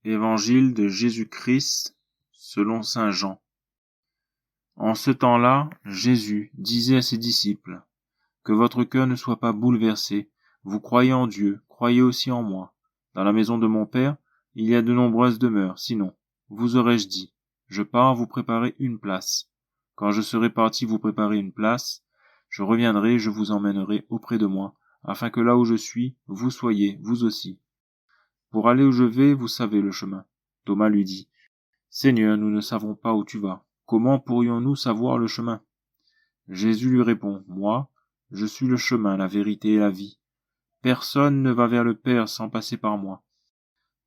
Évangile de Jésus-Christ selon saint Jean. En ce temps-là, Jésus disait à ses disciples, « Que votre cœur ne soit pas bouleversé, vous croyez en Dieu, croyez aussi en moi. Dans la maison de mon Père, il y a de nombreuses demeures, sinon, vous aurais-je dit, je pars vous préparer une place. Quand je serai parti vous préparer une place, je reviendrai, je vous emmènerai auprès de moi, afin que là où je suis, vous soyez, vous aussi. Pour aller où je vais, vous savez le chemin. » Thomas lui dit, « Seigneur, nous ne savons pas où tu vas. Comment pourrions-nous savoir le chemin ?» Jésus lui répond, « Moi, je suis le chemin, la vérité et la vie. Personne ne va vers le Père sans passer par moi.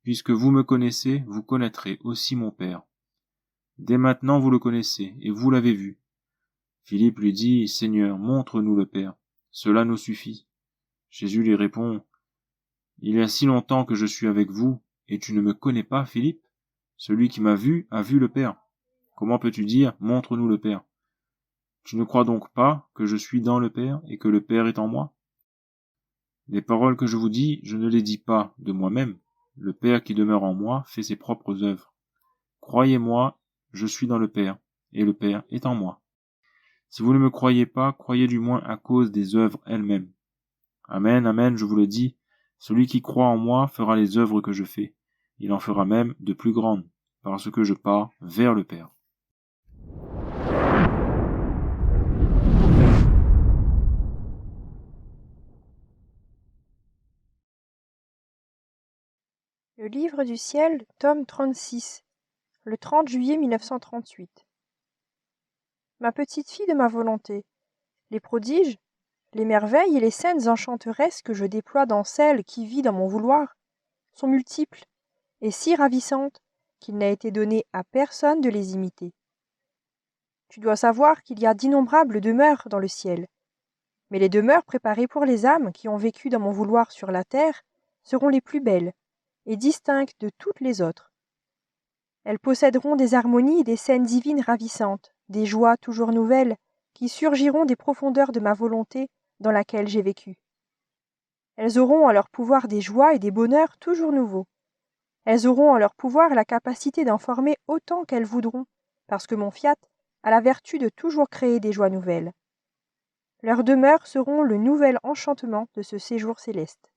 Puisque vous me connaissez, vous connaîtrez aussi mon Père. Dès maintenant vous le connaissez, et vous l'avez vu. » Philippe lui dit, « Seigneur, montre-nous le Père. Cela nous suffit. » Jésus lui répond, « Il y a si longtemps que je suis avec vous, et tu ne me connais pas, Philippe? Celui qui m'a vu a vu le Père. Comment peux-tu dire, montre-nous le Père? Tu ne crois donc pas que je suis dans le Père, et que le Père est en moi? Les paroles que je vous dis, je ne les dis pas de moi-même. Le Père qui demeure en moi fait ses propres œuvres. Croyez-moi, je suis dans le Père, et le Père est en moi. Si vous ne me croyez pas, croyez du moins à cause des œuvres elles-mêmes. Amen, amen, je vous le dis, celui qui croit en moi fera les œuvres que je fais. Il en fera même de plus grandes, parce que je pars vers le Père. Le Livre du ciel, tome 36, le 30 juillet 1938. Ma petite fille de ma volonté, les prodiges, les merveilles et les scènes enchanteresses que je déploie dans celle qui vit dans mon vouloir sont multiples et si ravissantes qu'il n'a été donné à personne de les imiter. Tu dois savoir qu'il y a d'innombrables demeures dans le ciel, mais les demeures préparées pour les âmes qui ont vécu dans mon vouloir sur la terre seront les plus belles et distinctes de toutes les autres. Elles posséderont des harmonies et des scènes divines ravissantes, des joies toujours nouvelles, qui surgiront des profondeurs de ma volonté dans laquelle j'ai vécu. Elles auront en leur pouvoir des joies et des bonheurs toujours nouveaux. Elles auront en leur pouvoir la capacité d'en former autant qu'elles voudront, parce que mon fiat a la vertu de toujours créer des joies nouvelles. Leurs demeures seront le nouvel enchantement de ce séjour céleste.